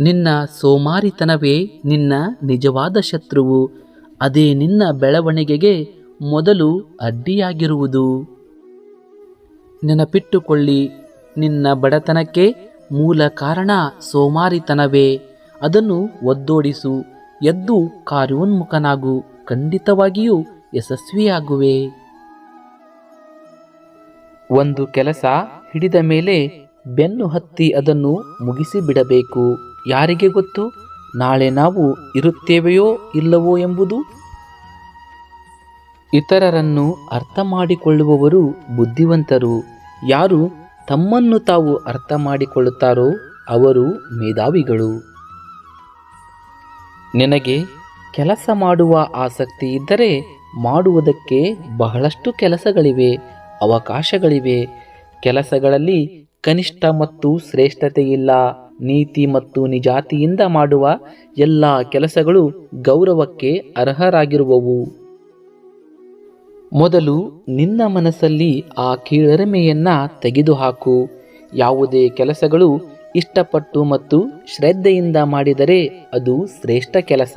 ನಿನ್ನ ಸೋಮಾರಿತನವೇ ನಿನ್ನ ನಿಜವಾದ ಶತ್ರುವು. ಅದೇ ನಿನ್ನ ಬೆಳವಣಿಗೆಗೆ ಮೊದಲು ಅಡ್ಡಿಯಾಗಿರುವುದು. ನೆನಪಿಟ್ಟುಕೊಳ್ಳಿ, ನಿನ್ನ ಬಡತನಕ್ಕೆ ಮೂಲ ಕಾರಣ ಸೋಮಾರಿತನವೇ. ಅದನ್ನು ಒದ್ದೋಡಿಸು. ಎದ್ದು ಕಾರ್ಯೋನ್ಮುಖನಾಗು. ಖಂಡಿತವಾಗಿಯೂ ಯಶಸ್ವಿಯಾಗುವೆ. ಒಂದು ಕೆಲಸ ಹಿಡಿದ ಮೇಲೆ ಬೆನ್ನು ಹತ್ತಿ ಅದನ್ನು ಮುಗಿಸಿಬಿಡಬೇಕು. ಯಾರಿಗೆ ಗೊತ್ತು ನಾಳೆ ನಾವು ಇರುತ್ತೇವೆಯೋ ಇಲ್ಲವೋ ಎಂಬುದು? ಇತರರನ್ನು ಅರ್ಥ ಮಾಡಿಕೊಳ್ಳುವವರು ಬುದ್ಧಿವಂತರು. ಯಾರು ತಮ್ಮನ್ನು ತಾವು ಅರ್ಥ ಮಾಡಿಕೊಳ್ಳುತ್ತಾರೋ ಅವರು ಮೇಧಾವಿಗಳು. ನಿನಗೆ ಕೆಲಸ ಮಾಡುವ ಆಸಕ್ತಿ ಇದ್ದರೆ ಮಾಡುವುದಕ್ಕೆ ಬಹಳಷ್ಟು ಕೆಲಸಗಳಿವೆ, ಅವಕಾಶಗಳಿವೆ. ಕೆಲಸಗಳಲ್ಲಿ ಕನಿಷ್ಠ ಮತ್ತು ಶ್ರೇಷ್ಠತೆ ಇಲ್ಲ. ನೀತಿ ಮತ್ತು ನಿಜಾತಿಯಿಂದ ಮಾಡುವ ಎಲ್ಲ ಕೆಲಸಗಳು ಗೌರವಕ್ಕೆ ಅರ್ಹರಾಗಿರುವವು. ಮೊದಲು ನಿನ್ನ ಮನಸ್ಸಲ್ಲಿ ಆ ಕೀಳರಿಮೆಯನ್ನು ತೆಗೆದುಹಾಕು. ಯಾವುದೇ ಕೆಲಸಗಳು ಇಷ್ಟಪಟ್ಟು ಮತ್ತು ಶ್ರದ್ಧೆಯಿಂದ ಮಾಡಿದರೆ ಅದು ಶ್ರೇಷ್ಠ ಕೆಲಸ.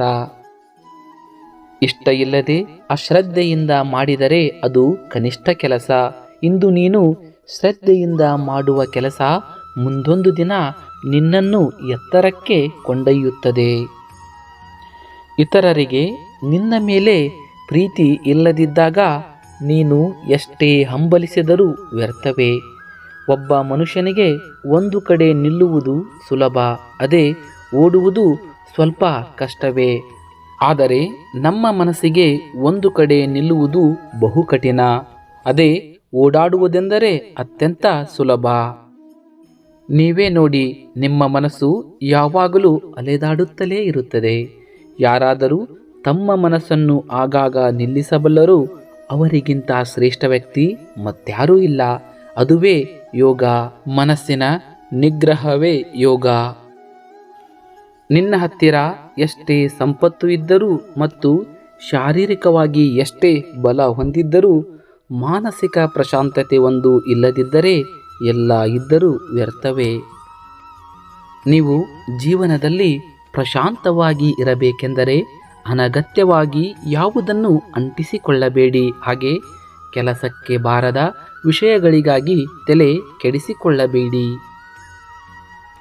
ಇಷ್ಟ ಇಲ್ಲದೆ ಅಶ್ರದ್ಧೆಯಿಂದ ಮಾಡಿದರೆ ಅದು ಕನಿಷ್ಠ ಕೆಲಸ. ಇಂದು ನೀನು ಶ್ರದ್ಧೆಯಿಂದ ಮಾಡುವ ಕೆಲಸ ಮುಂದೊಂದು ದಿನ ನಿನ್ನನ್ನು ಎತ್ತರಕ್ಕೆ ಕೊಂಡೊಯ್ಯುತ್ತದೆ. ಇತರರಿಗೆ ನಿನ್ನ ಮೇಲೆ ಪ್ರೀತಿ ಇಲ್ಲದಿದ್ದಾಗ ನೀನು ಎಷ್ಟೇ ಹಂಬಲಿಸಿದರೂ ವ್ಯರ್ಥವೇ. ಒಬ್ಬ ಮನುಷ್ಯನಿಗೆ ಒಂದು ಕಡೆ ನಿಲ್ಲುವುದು ಸುಲಭ, ಅದೇ ಓಡುವುದು ಸ್ವಲ್ಪ ಕಷ್ಟವೇ. ಆದರೆ ನಮ್ಮ ಮನಸ್ಸಿಗೆ ಒಂದು ಕಡೆ ನಿಲ್ಲುವುದು ಬಹು ಕಠಿಣ, ಅದೇ ಓಡಾಡುವುದೆಂದರೆ ಅತ್ಯಂತ ಸುಲಭ. ನೀವೇ ನೋಡಿ, ನಿಮ್ಮ ಮನಸ್ಸು ಯಾವಾಗಲೂ ಅಲೆದಾಡುತ್ತಲೇ ಇರುತ್ತದೆ. ಯಾರಾದರೂ ತಮ್ಮ ಮನಸ್ಸನ್ನು ಆಗಾಗ ನಿಲ್ಲಿಸಬಲ್ಲರೂ ಅವರಿಗಿಂತ ಶ್ರೇಷ್ಠ ವ್ಯಕ್ತಿ ಮತ್ಯಾರೂ ಇಲ್ಲ. ಅದುವೇ ಯೋಗ. ಮನಸ್ಸಿನ ನಿಗ್ರಹವೇ ಯೋಗ. ನಿನ್ನ ಹತ್ತಿರ ಎಷ್ಟೇ ಸಂಪತ್ತು ಇದ್ದರೂ ಮತ್ತು ಶಾರೀರಿಕವಾಗಿ ಎಷ್ಟೇ ಬಲ ಹೊಂದಿದ್ದರೂ ಮಾನಸಿಕ ಪ್ರಶಾಂತತೆ ಒಂದು ಇಲ್ಲದಿದ್ದರೆ ಎಲ್ಲ ಇದ್ದರೂ ವ್ಯರ್ಥವೇ. ನೀವು ಜೀವನದಲ್ಲಿ ಪ್ರಶಾಂತವಾಗಿ ಇರಬೇಕೆಂದರೆ ಅನಗತ್ಯವಾಗಿ ಯಾವುದನ್ನು ಅಂಟಿಸಿಕೊಳ್ಳಬೇಡಿ. ಹಾಗೆ ಕೆಲಸಕ್ಕೆ ಬಾರದ ವಿಷಯಗಳಿಗಾಗಿ ತಲೆ ಕೆಡಿಸಿಕೊಳ್ಳಬೇಡಿ.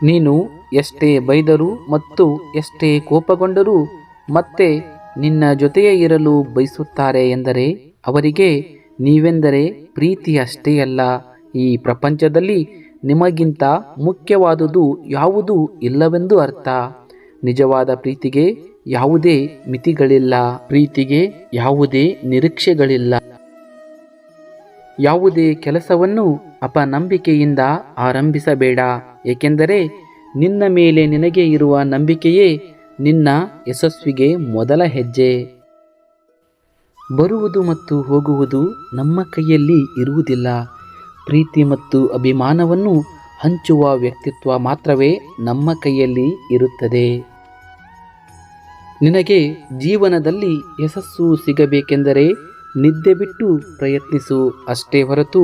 ನೀನು ಎಷ್ಟೇ ಬೈದರೂ ಮತ್ತು ಎಷ್ಟೇ ಕೋಪಗೊಂಡರೂ ಮತ್ತೆ ನಿನ್ನ ಜೊತೆಯೇ ಇರಲು ಬಯಸುತ್ತಾರೆ ಎಂದರೆ ಅವರಿಗೆ ನೀವೆಂದರೆ ಪ್ರೀತಿ ಅಷ್ಟೇ ಅಲ್ಲ. ಈ ಪ್ರಪಂಚದಲ್ಲಿ ನಿಮಗಿಂತ ಮುಖ್ಯವಾದುದು ಯಾವುದೂ ಇಲ್ಲವೆಂದು ಅರ್ಥ. ನಿಜವಾದ ಪ್ರೀತಿಗೆ ಯಾವುದೇ ಮಿತಿಗಳಿಲ್ಲ. ಪ್ರೀತಿಗೆ ಯಾವುದೇ ನಿರೀಕ್ಷೆಗಳಿಲ್ಲ. ಯಾವುದೇ ಕೆಲಸವನ್ನು ಅಪನಂಬಿಕೆಯಿಂದ ಆರಂಭಿಸಬೇಡ, ಏಕೆಂದರೆ ನಿನ್ನ ಮೇಲೆ ನಿನಗೆ ಇರುವ ನಂಬಿಕೆಯೇ ನಿನ್ನ ಯಶಸ್ವಿಗೆ ಮೊದಲ ಹೆಜ್ಜೆ. ಬರುವುದು ಮತ್ತು ಹೋಗುವುದು ನಮ್ಮ ಕೈಯಲ್ಲಿ ಇರುವುದಿಲ್ಲ. ಪ್ರೀತಿ ಮತ್ತು ಅಭಿಮಾನವನ್ನು ಹಂಚುವ ವ್ಯಕ್ತಿತ್ವ ಮಾತ್ರವೇ ನಮ್ಮ ಕೈಯಲ್ಲಿ ಇರುತ್ತದೆ. ನಿನಗೆ ಜೀವನದಲ್ಲಿ ಯಶಸ್ಸು ಸಿಗಬೇಕೆಂದರೆ ನಿದ್ದೆ ಬಿಟ್ಟು ಪ್ರಯತ್ನಿಸು, ಅಷ್ಟೇ ಹೊರತು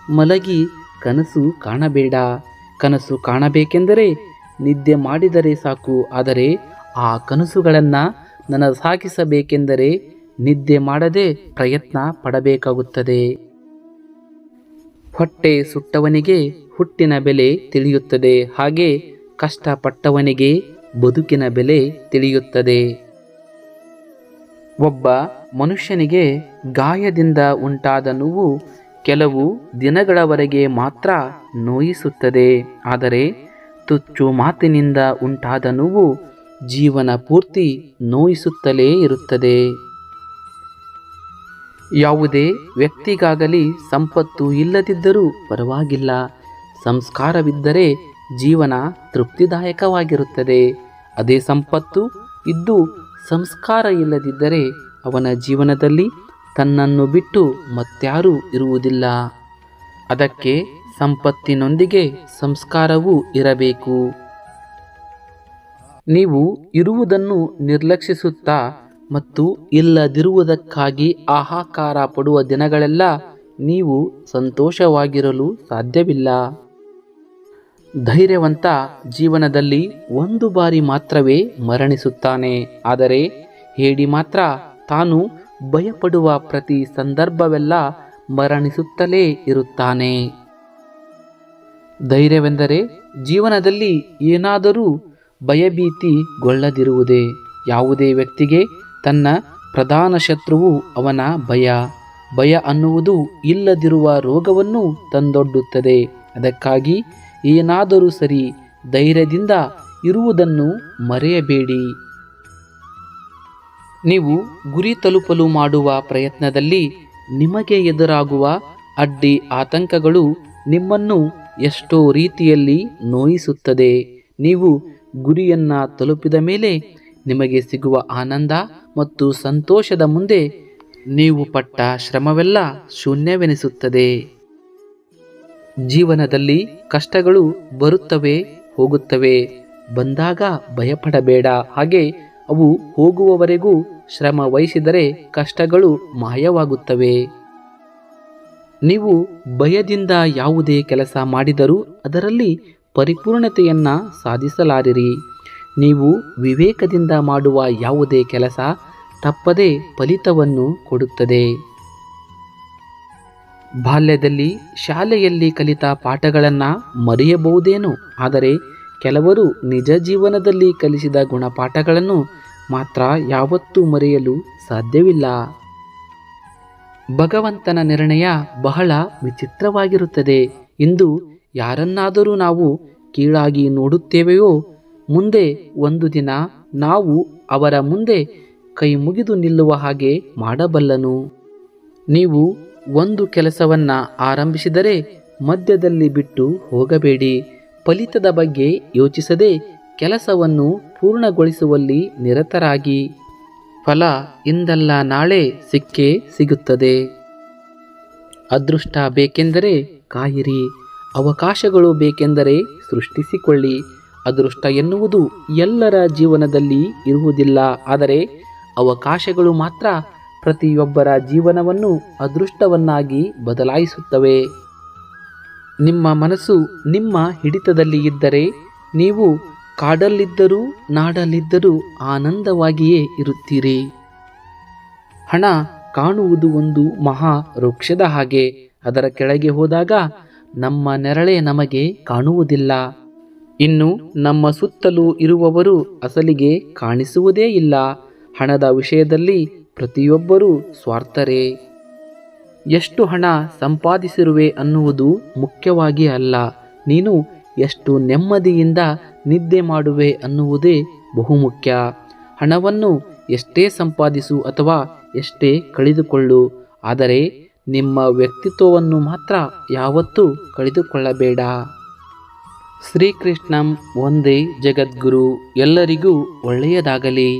ಮಲಗಿ ಕನಸು ಕಾಣಬೇಡ. ಕನಸು ಕಾಣಬೇಕೆಂದರೆ ನಿದ್ದೆ ಮಾಡಿದರೆ ಸಾಕು, ಆದರೆ ಆ ಕನಸುಗಳನ್ನು ನನಸಾಗಿಸಬೇಕೆಂದರೆ ನಿದ್ದೆ ಮಾಡದೆ ಪ್ರಯತ್ನ ಪಡಬೇಕಾಗುತ್ತದೆ. ಹೊಟ್ಟೆ ಸುಟ್ಟವನಿಗೆ ಹುಟ್ಟಿನ ಬೆಲೆ ತಿಳಿಯುತ್ತದೆ, ಹಾಗೆ ಕಷ್ಟಪಟ್ಟವನಿಗೆ ಬದುಕಿನ ಬೆಲೆ ತಿಳಿಯುತ್ತದೆ. ಒಬ್ಬ ಮನುಷ್ಯನಿಗೆ ಗಾಯದಿಂದ ಉಂಟಾದ ನೋವು ಕೆಲವು ದಿನಗಳವರೆಗೆ ಮಾತ್ರ ನೋಯಿಸುತ್ತದೆ, ಆದರೆ ತುಚ್ಚು ಮಾತಿನಿಂದ ಉಂಟಾದ ನೋವು ಜೀವನ ಪೂರ್ತಿ ನೋಯಿಸುತ್ತಲೇ ಇರುತ್ತದೆ. ಯಾವುದೇ ವ್ಯಕ್ತಿಗಾಗಲಿ ಸಂಪತ್ತು ಇಲ್ಲದಿದ್ದರೂ ಪರವಾಗಿಲ್ಲ, ಸಂಸ್ಕಾರವಿದ್ದರೆ ಜೀವನ ತೃಪ್ತಿದಾಯಕವಾಗಿರುತ್ತದೆ. ಅದೇ ಸಂಪತ್ತು ಇದ್ದು ಸಂಸ್ಕಾರ ಇಲ್ಲದಿದ್ದರೆ ಅವನ ಜೀವನದಲ್ಲಿ ತನ್ನನ್ನು ಬಿಟ್ಟು ಮತ್ಯಾರೂ ಇರುವುದಿಲ್ಲ. ಅದಕ್ಕೆ ಸಂಪತ್ತಿನೊಂದಿಗೆ ಸಂಸ್ಕಾರವೂ ಇರಬೇಕು. ನೀವು ಇರುವುದನ್ನು ನಿರ್ಲಕ್ಷಿಸುತ್ತಾ ಮತ್ತು ಇಲ್ಲದಿರುವುದಕ್ಕಾಗಿ ಹಾಹಾಕಾರ ಪಡುವ ದಿನಗಳೆಲ್ಲ ನೀವು ಸಂತೋಷವಾಗಿರಲು ಸಾಧ್ಯವಿಲ್ಲ. ಧೈರ್ಯವಂತ ಜೀವನದಲ್ಲಿ ಒಂದು ಬಾರಿ ಮಾತ್ರವೇ ಮರಣಿಸುತ್ತಾನೆ, ಆದರೆ ಹೇಡಿ ಮಾತ್ರ ತಾನು ಭಯಪಡುವ ಪ್ರತಿ ಸಂದರ್ಭವೆಲ್ಲ ಮರಣಿಸುತ್ತಲೇ ಇರುತ್ತಾನೆ. ಧೈರ್ಯವೆಂದರೆ ಜೀವನದಲ್ಲಿ ಏನಾದರೂ ಭಯಭೀತಿಗೊಳ್ಳದಿರುವುದೇ. ಯಾವುದೇ ವ್ಯಕ್ತಿಗೆ ತನ್ನ ಪ್ರಧಾನ ಶತ್ರುವು ಅವನ ಭಯ. ಭಯ ಅನ್ನುವುದು ಇಲ್ಲದಿರುವ ರೋಗವನ್ನು ತಂದೊಡ್ಡುತ್ತದೆ. ಅದಕ್ಕಾಗಿ ಏನಾದರೂ ಸರಿ ಧೈರ್ಯದಿಂದ ಇರುವುದನ್ನು ಮರೆಯಬೇಡಿ. ನೀವು ಗುರಿ ತಲುಪಲು ಮಾಡುವ ಪ್ರಯತ್ನದಲ್ಲಿ ನಿಮಗೆ ಎದುರಾಗುವ ಅಡ್ಡಿ ಆತಂಕಗಳು ನಿಮ್ಮನ್ನು ಎಷ್ಟೋ ರೀತಿಯಲ್ಲಿ ನೋಯಿಸುತ್ತದೆ. ನೀವು ಗುರಿಯನ್ನು ತಲುಪಿದ ಮೇಲೆ ನಿಮಗೆ ಸಿಗುವ ಆನಂದ ಮತ್ತು ಸಂತೋಷದ ಮುಂದೆ ನೀವು ಪಟ್ಟ ಶ್ರಮವೆಲ್ಲ ಶೂನ್ಯವೆನಿಸುತ್ತದೆ. ಜೀವನದಲ್ಲಿ ಕಷ್ಟಗಳು ಬರುತ್ತವೆ ಹೋಗುತ್ತವೆ. ಬಂದಾಗ ಭಯಪಡಬೇಡ. ಹಾಗೆ ಅವು ಹೋಗುವವರೆಗೂ ಶ್ರಮ ವಹಿಸಿದರೆ ಕಷ್ಟಗಳು ಮಾಯವಾಗುತ್ತವೆ. ನೀವು ಭಯದಿಂದ ಯಾವುದೇ ಕೆಲಸ ಮಾಡಿದರೂ ಅದರಲ್ಲಿ ಪರಿಪೂರ್ಣತೆಯನ್ನು ಸಾಧಿಸಲಾರಿರಿ. ನೀವು ವಿವೇಕದಿಂದ ಮಾಡುವ ಯಾವುದೇ ಕೆಲಸ ತಪ್ಪದೇ ಫಲಿತವನ್ನು ಕೊಡುತ್ತದೆ. ಬಾಲ್ಯದಲ್ಲಿ ಶಾಲೆಯಲ್ಲಿ ಕಲಿತ ಪಾಠಗಳನ್ನು ಮರೆಯಬಹುದೇನೋ, ಆದರೆ ಕೆಲವರು ನಿಜ ಜೀವನದಲ್ಲಿ ಕಲಿಸಿದ ಗುಣಪಾಠಗಳನ್ನು ಮಾತ್ರ ಯಾವತ್ತೂ ಮರೆಯಲು ಸಾಧ್ಯವಿಲ್ಲ. ಭಗವಂತನ ನಿರ್ಣಯ ಬಹಳ ವಿಚಿತ್ರವಾಗಿರುತ್ತದೆ. ಇಂದು ಯಾರನ್ನಾದರೂ ನಾವು ಕೀಳಾಗಿ ನೋಡುತ್ತೇವೆಯೋ, ಮುಂದೆ ಒಂದು ದಿನ ನಾವು ಅವರ ಮುಂದೆ ಕೈ ಮುಗಿದು ನಿಲ್ಲುವ ಹಾಗೆ ಮಾಡಬಲ್ಲನು. ನೀವು ಒಂದು ಕೆಲಸವನ್ನು ಆರಂಭಿಸಿದರೆ ಮಧ್ಯದಲ್ಲಿ ಬಿಟ್ಟು ಹೋಗಬೇಡಿ. ಫಲಿತದ ಬಗ್ಗೆ ಯೋಚಿಸದೆ ಕೆಲಸವನ್ನು ಪೂರ್ಣಗೊಳಿಸುವಲ್ಲಿ ನಿರತರಾಗಿ. ಫಲ ಇಂದಲ್ಲ ನಾಳೆ ಸಿಕ್ಕೇ ಸಿಗುತ್ತದೆ. ಅದೃಷ್ಟ ಬೇಕೆಂದರೆ ಕಾಯಿರಿ, ಅವಕಾಶಗಳು ಬೇಕೆಂದರೆ ಸೃಷ್ಟಿಸಿಕೊಳ್ಳಿ. ಅದೃಷ್ಟ ಎನ್ನುವುದು ಎಲ್ಲರ ಜೀವನದಲ್ಲಿ ಇರುವುದಿಲ್ಲ, ಆದರೆ ಅವಕಾಶಗಳು ಮಾತ್ರ ಪ್ರತಿಯೊಬ್ಬರ ಜೀವನವನ್ನು ಅದೃಷ್ಟವನ್ನಾಗಿ ಬದಲಾಯಿಸುತ್ತವೆ. ನಿಮ್ಮ ಮನಸ್ಸು ನಿಮ್ಮ ಹಿಡಿತದಲ್ಲಿ ಇದ್ದರೆ ನೀವು ಕಾಡಲ್ಲಿದ್ದರೂ ನಾಡಲ್ಲಿದ್ದರೂ ಆನಂದವಾಗಿಯೇ ಇರುತ್ತೀರಿ. ಹಣ ಕಾಣುವುದು ಒಂದು ಮಹಾ ವೃಕ್ಷದ ಹಾಗೆ. ಅದರ ಕೆಳಗೆ ಹೋದಾಗ ನಮ್ಮ ನೆರಳೇ ನಮಗೆ ಕಾಣುವುದಿಲ್ಲ. ಇನ್ನು ನಮ್ಮ ಸುತ್ತಲೂ ಇರುವವರು ಅಸಲಿಗೆ ಕಾಣಿಸುವುದೇ ಇಲ್ಲ. ಹಣದ ವಿಷಯದಲ್ಲಿ ಪ್ರತಿಯೊಬ್ಬರೂ ಸ್ವಾರ್ಥರೇ. ಎಷ್ಟು ಹಣ ಸಂಪಾದಿಸಿರುವೆ ಅನ್ನುವುದು ಮುಖ್ಯವಾಗಿ ಅಲ್ಲ, ನೀನು ಎಷ್ಟು ನೆಮ್ಮದಿಯಿಂದ ನಿದ್ದೆ ಮಾಡುವೆ ಅನ್ನುವುದೇ ಬಹುಮುಖ್ಯ. ಹಣವನ್ನು ಎಷ್ಟೇ ಸಂಪಾದಿಸು ಅಥವಾ ಎಷ್ಟೇ ಕಳೆದುಕೊಳ್ಳು, ಆದರೆ ನಿಮ್ಮ ವ್ಯಕ್ತಿತ್ವವನ್ನು ಮಾತ್ರ ಯಾವತ್ತೂ ಕಳೆದುಕೊಳ್ಳಬೇಡ. ಶ್ರೀಕೃಷ್ಣಂ ಒಂದೇ ಜಗದ್ಗುರು. ಎಲ್ಲರಿಗೂ ಒಳ್ಳೆಯದಾಗಲಿ.